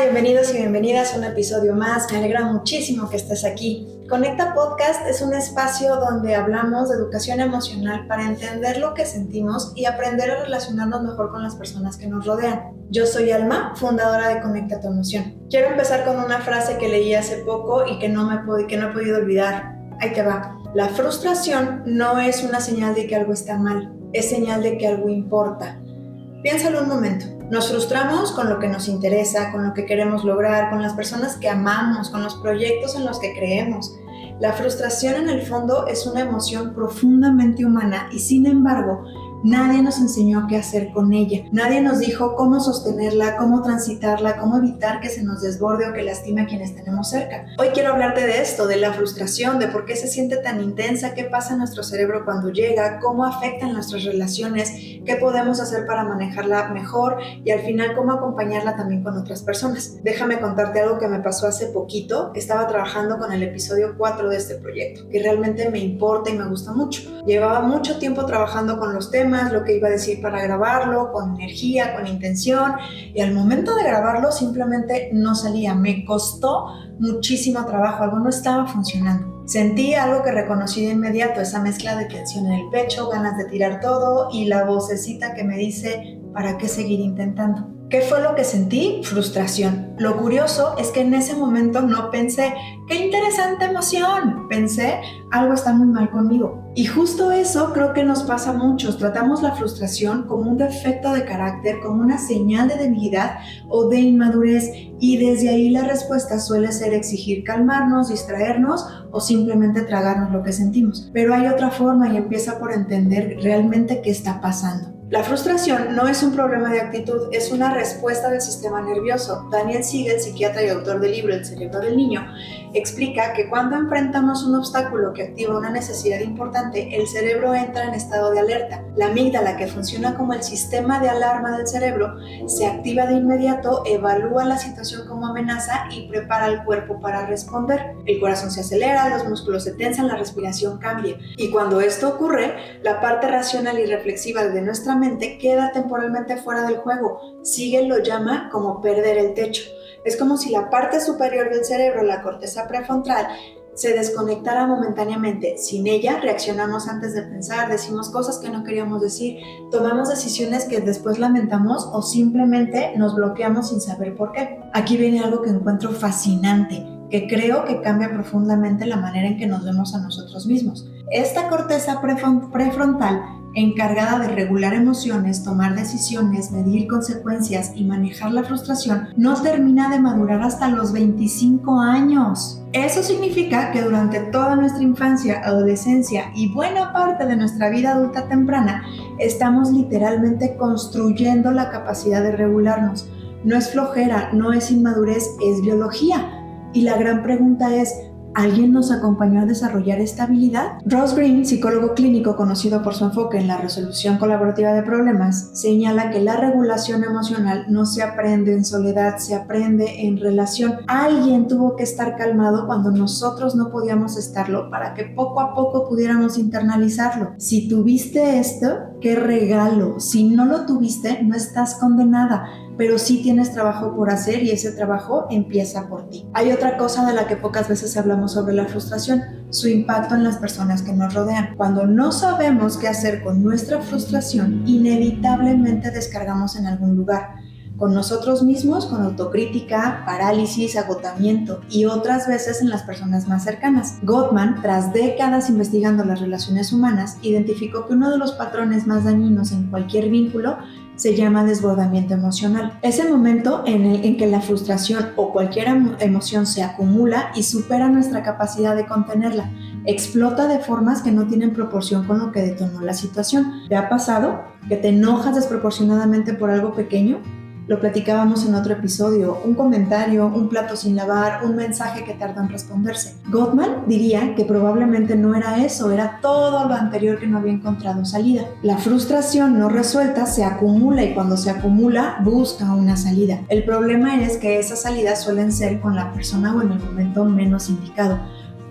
bienvenidos y bienvenidas a un episodio más. Me alegra muchísimo que estés aquí. Conecta Podcast es un espacio donde hablamos de educación emocional para entender lo que sentimos y aprender a relacionarnos mejor con las personas que nos rodean. Yo soy Alma, fundadora de Conecta tu Emoción. Quiero empezar con una frase que leí hace poco y que no he podido olvidar. Ahí te va. La frustración no es una señal de que algo está mal, es señal de que algo importa. Piénsalo un momento. Nos frustramos con lo que nos interesa, con lo que queremos lograr, con las personas que amamos, con los proyectos en los que creemos. La frustración en el fondo es una emoción profundamente humana y sin embargo, nadie nos enseñó qué hacer con ella. Nadie nos dijo cómo sostenerla, cómo transitarla, cómo evitar que se nos desborde o que lastime a quienes tenemos cerca. Hoy quiero hablarte de esto, de la frustración, de por qué se siente tan intensa, qué pasa en nuestro cerebro cuando llega, cómo afectan nuestras relaciones, qué podemos hacer para manejarla mejor y al final cómo acompañarla también con otras personas. Déjame contarte algo que me pasó hace poquito. Estaba trabajando con el episodio 4 de este proyecto, que realmente me importa y me gusta mucho. Llevaba mucho tiempo trabajando con los temas, lo que iba a decir para grabarlo, con energía, con intención, y al momento de grabarlo simplemente no salía. Me costó muchísimo trabajo, algo no estaba funcionando. Sentí algo que reconocí de inmediato, esa mezcla de tensión en el pecho, ganas de tirar todo y la vocecita que me dice, ¿para qué seguir intentando? ¿Qué fue lo que sentí? Frustración. Lo curioso es que en ese momento no pensé, ¡qué interesante emoción! Pensé, algo está muy mal conmigo. Y justo eso creo que nos pasa a muchos. Tratamos la frustración como un defecto de carácter, como una señal de debilidad o de inmadurez, y desde ahí la respuesta suele ser exigir calmarnos, distraernos o simplemente tragarnos lo que sentimos. Pero hay otra forma y empieza por entender realmente qué está pasando. La frustración no es un problema de actitud, es una respuesta del sistema nervioso. Daniel Siegel, psiquiatra y autor del libro El cerebro del niño, explica que cuando enfrentamos un obstáculo que activa una necesidad importante, el cerebro entra en estado de alerta. La amígdala, que funciona como el sistema de alarma del cerebro, se activa de inmediato, evalúa la situación como amenaza y prepara al cuerpo para responder. El corazón se acelera, los músculos se tensan, la respiración cambia. Y cuando esto ocurre, la parte racional y reflexiva de nuestra mente queda temporalmente fuera del juego. Siegel lo llama como perder el techo. Es como si la parte superior del cerebro, la corteza prefrontal, se desconectara momentáneamente. Sin ella reaccionamos antes de pensar, decimos cosas que no queríamos decir, tomamos decisiones que después lamentamos o simplemente nos bloqueamos sin saber por qué. Aquí viene algo que encuentro fascinante, que creo que cambia profundamente la manera en que nos vemos a nosotros mismos. Esta corteza prefrontal, encargada de regular emociones, tomar decisiones, medir consecuencias y manejar la frustración, no termina de madurar hasta los 25 años. Eso significa que durante toda nuestra infancia, adolescencia y buena parte de nuestra vida adulta temprana, estamos literalmente construyendo la capacidad de regularnos. No es flojera, no es inmadurez, es biología. Y la gran pregunta es, ¿alguien nos acompañó a desarrollar esta habilidad? Ross Greene, psicólogo clínico conocido por su enfoque en la resolución colaborativa de problemas, señala que la regulación emocional no se aprende en soledad, se aprende en relación. Alguien tuvo que estar calmado cuando nosotros no podíamos estarlo para que poco a poco pudiéramos internalizarlo. Si tuviste esto, ¡qué regalo! Si no lo tuviste, no estás condenada, pero sí tienes trabajo por hacer y ese trabajo empieza por ti. Hay otra cosa de la que pocas veces hablamos sobre la frustración, su impacto en las personas que nos rodean. Cuando no sabemos qué hacer con nuestra frustración, inevitablemente descargamos en algún lugar. Con nosotros mismos, con autocrítica, parálisis, agotamiento y otras veces en las personas más cercanas. Gottman, tras décadas investigando las relaciones humanas, identificó que uno de los patrones más dañinos en cualquier vínculo se llama desbordamiento emocional. Es el momento en que la frustración o cualquier emoción se acumula y supera nuestra capacidad de contenerla. Explota de formas que no tienen proporción con lo que detonó la situación. ¿Te ha pasado que te enojas desproporcionadamente por algo pequeño? Lo platicábamos en otro episodio, un comentario, un plato sin lavar, un mensaje que tardó en responderse. Gottman diría que probablemente no era eso, era todo lo anterior que no había encontrado salida. La frustración no resuelta se acumula y cuando se acumula busca una salida. El problema es que esas salidas suelen ser con la persona o en el momento menos indicado.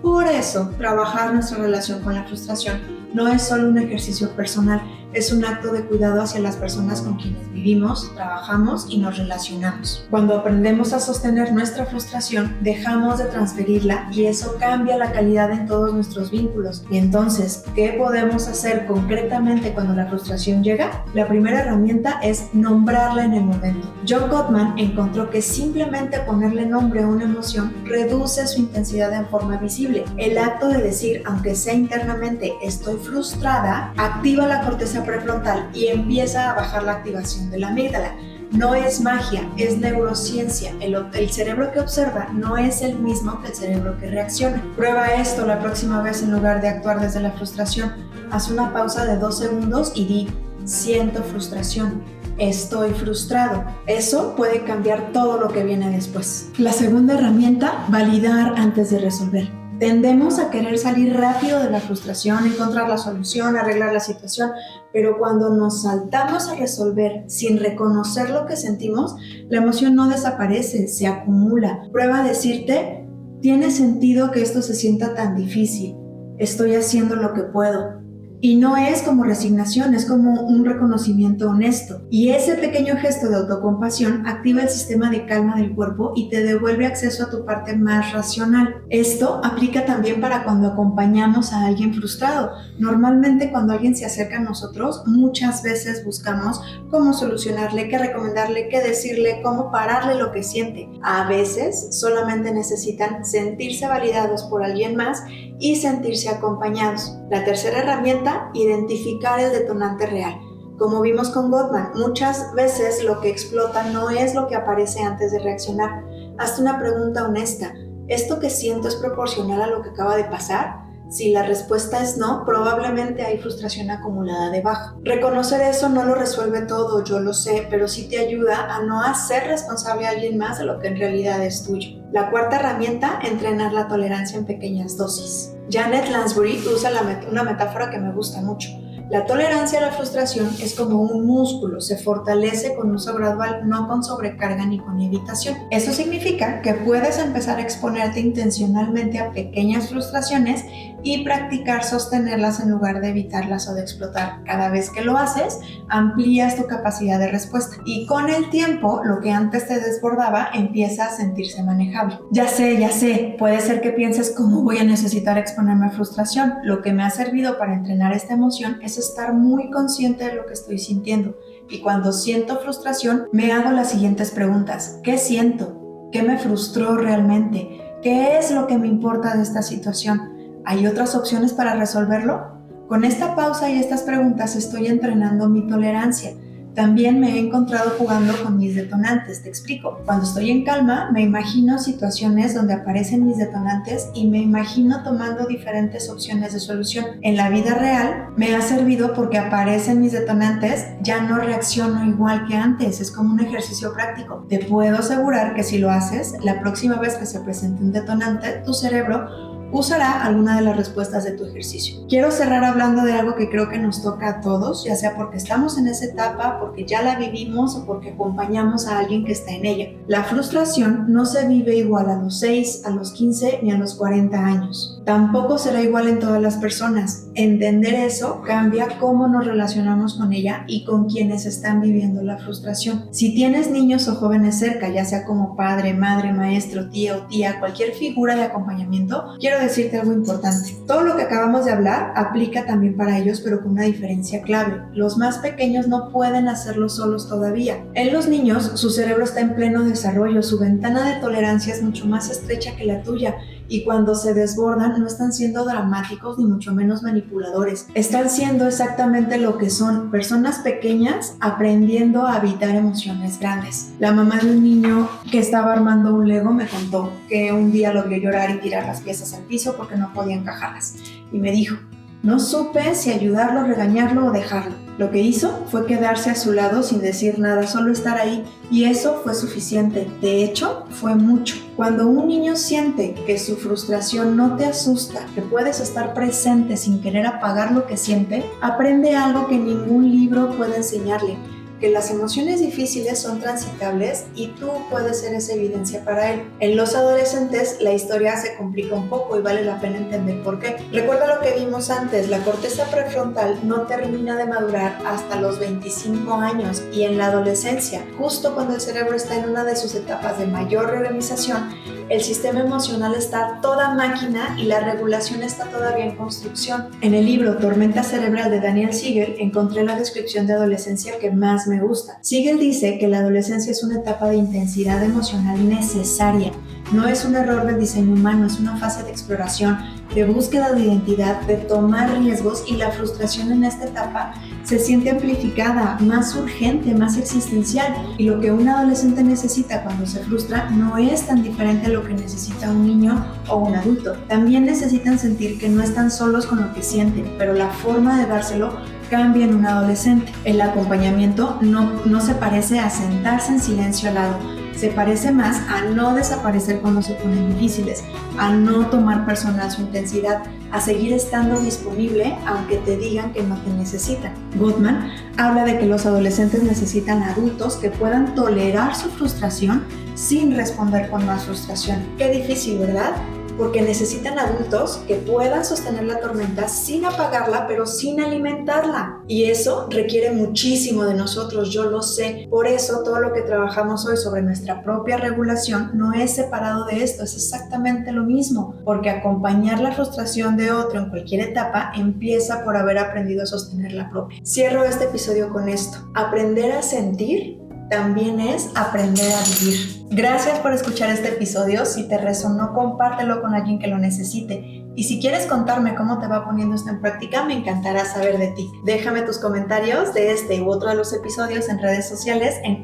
Por eso, trabajar nuestra relación con la frustración no es solo un ejercicio personal, es un acto de cuidado hacia las personas con quienes vivimos, trabajamos y nos relacionamos. Cuando aprendemos a sostener nuestra frustración, dejamos de transferirla y eso cambia la calidad en todos nuestros vínculos. Y entonces, ¿qué podemos hacer concretamente cuando la frustración llega? La primera herramienta es nombrarla en el momento. John Gottman encontró que simplemente ponerle nombre a una emoción reduce su intensidad en forma visible. El acto de decir, aunque sea internamente, estoy frustrada, activa la corteza prefrontal y empieza a bajar la activación de la amígdala. No es magia, es neurociencia. El cerebro que observa no es el mismo que el cerebro que reacciona. Prueba esto la próxima vez en lugar de actuar desde la frustración. Haz una pausa de 2 segundos y di, siento frustración, estoy frustrado. Eso puede cambiar todo lo que viene después. La segunda herramienta, validar antes de resolver. Tendemos a querer salir rápido de la frustración, encontrar la solución, arreglar la situación, pero cuando nos saltamos a resolver sin reconocer lo que sentimos, la emoción no desaparece, se acumula. Prueba a decirte, tiene sentido que esto se sienta tan difícil, estoy haciendo lo que puedo. Y no es como resignación, es como un reconocimiento honesto. Y ese pequeño gesto de autocompasión activa el sistema de calma del cuerpo y te devuelve acceso a tu parte más racional. Esto aplica también para cuando acompañamos a alguien frustrado. Normalmente cuando alguien se acerca a nosotros, muchas veces buscamos cómo solucionarle, qué recomendarle, qué decirle, cómo pararle lo que siente. A veces solamente necesitan sentirse validados por alguien más y sentirse acompañados. La tercera herramienta, identificar el detonante real. Como vimos con Gottman, muchas veces lo que explota no es lo que aparece antes de reaccionar. Hazte una pregunta honesta. ¿Esto que siento es proporcional a lo que acaba de pasar? Si la respuesta es no, probablemente hay frustración acumulada debajo. Reconocer eso no lo resuelve todo, yo lo sé, pero sí te ayuda a no hacer responsable a alguien más de lo que en realidad es tuyo. La cuarta herramienta, entrenar la tolerancia en pequeñas dosis. Janet Lansbury usa una metáfora que me gusta mucho. La tolerancia a la frustración es como un músculo, se fortalece con uso gradual, no con sobrecarga ni con evitación. Eso significa que puedes empezar a exponerte intencionalmente a pequeñas frustraciones y practicar sostenerlas en lugar de evitarlas o de explotar. Cada vez que lo haces, amplías tu capacidad de respuesta y con el tiempo, lo que antes te desbordaba empieza a sentirse manejable. Ya sé, puede ser que pienses cómo voy a necesitar exponerme a frustración. Lo que me ha servido para entrenar esta emoción es estar muy consciente de lo que estoy sintiendo y cuando siento frustración me hago las siguientes preguntas. ¿Qué siento? ¿Qué me frustró realmente? ¿Qué es lo que me importa de esta situación? ¿Hay otras opciones para resolverlo? Con esta pausa y estas preguntas estoy entrenando mi tolerancia. También me he encontrado jugando con mis detonantes, te explico. Cuando estoy en calma, me imagino situaciones donde aparecen mis detonantes y me imagino tomando diferentes opciones de solución. En la vida real me ha servido porque aparecen mis detonantes, ya no reacciono igual que antes, es como un ejercicio práctico. Te puedo asegurar que si lo haces, la próxima vez que se presente un detonante, tu cerebro usará alguna de las respuestas de tu ejercicio. Quiero cerrar hablando de algo que creo que nos toca a todos, ya sea porque estamos en esa etapa, porque ya la vivimos o porque acompañamos a alguien que está en ella. La frustración no se vive igual a los 6, a los 15 ni a los 40 años. Tampoco será igual en todas las personas. Entender eso cambia cómo nos relacionamos con ella y con quienes están viviendo la frustración. Si tienes niños o jóvenes cerca, ya sea como padre, madre, maestro, tía o tía, cualquier figura de acompañamiento, quiero decirte algo importante. Todo lo que acabamos de hablar aplica también para ellos, pero con una diferencia clave. Los más pequeños no pueden hacerlo solos todavía. En los niños, su cerebro está en pleno desarrollo, su ventana de tolerancia es mucho más estrecha que la tuya y cuando se desbordan no están siendo dramáticos ni mucho menos manipuladores. Están siendo exactamente lo que son, personas pequeñas aprendiendo a evitar emociones grandes. La mamá de un niño que estaba armando un Lego me contó que un día lo vio llorar y tirar las piezas al piso porque no podía encajarlas. Y me dijo, no supe si ayudarlo, regañarlo o dejarlo. Lo que hizo fue quedarse a su lado sin decir nada, solo estar ahí, y eso fue suficiente. De hecho, fue mucho. Cuando un niño siente que su frustración no te asusta, que puedes estar presente sin querer apagar lo que siente, aprende algo que ningún libro puede enseñarle, que las emociones difíciles son transitables y tú puedes ser esa evidencia para él. En los adolescentes la historia se complica un poco y vale la pena entender por qué. Recuerda lo que vimos antes, la corteza prefrontal no termina de madurar hasta los 25 años y en la adolescencia, justo cuando el cerebro está en una de sus etapas de mayor reorganización, el sistema emocional está a toda máquina y la regulación está todavía en construcción. En el libro Tormenta Cerebral de Daniel Siegel encontré la descripción de adolescencia que más me gusta. Siegel dice que la adolescencia es una etapa de intensidad emocional necesaria. No es un error del diseño humano, es una fase de exploración, de búsqueda de identidad, de tomar riesgos, y la frustración en esta etapa se siente amplificada, más urgente, más existencial, y lo que un adolescente necesita cuando se frustra no es tan diferente a lo que necesita un niño o un adulto. También necesitan sentir que no están solos con lo que sienten, pero la forma de dárselo cambia en un adolescente. El acompañamiento no se parece a sentarse en silencio al lado, se parece más a no desaparecer cuando se ponen difíciles, a no tomar personal su intensidad, a seguir estando disponible aunque te digan que no te necesitan. Gottman habla de que los adolescentes necesitan adultos que puedan tolerar su frustración sin responder con más frustración. Qué difícil, ¿verdad? Porque necesitan adultos que puedan sostener la tormenta sin apagarla, pero sin alimentarla. Y eso requiere muchísimo de nosotros, yo lo sé. Por eso todo lo que trabajamos hoy sobre nuestra propia regulación no es separado de esto, es exactamente lo mismo. Porque acompañar la frustración de otro en cualquier etapa empieza por haber aprendido a sostener la propia. Cierro este episodio con esto. Aprender a sentir también es aprender a vivir. Gracias por escuchar este episodio. Si te resonó, compártelo con alguien que lo necesite. Y si quieres contarme cómo te va poniendo esto en práctica, me encantará saber de ti. Déjame tus comentarios de este u otro de los episodios en redes sociales en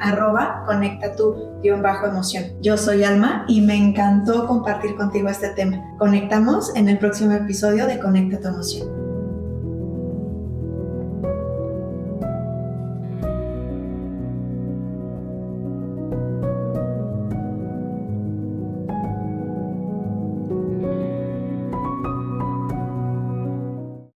@conectatu_emoción. Yo soy Alma y me encantó compartir contigo este tema. Conectamos en el próximo episodio de Conecta tu Emoción.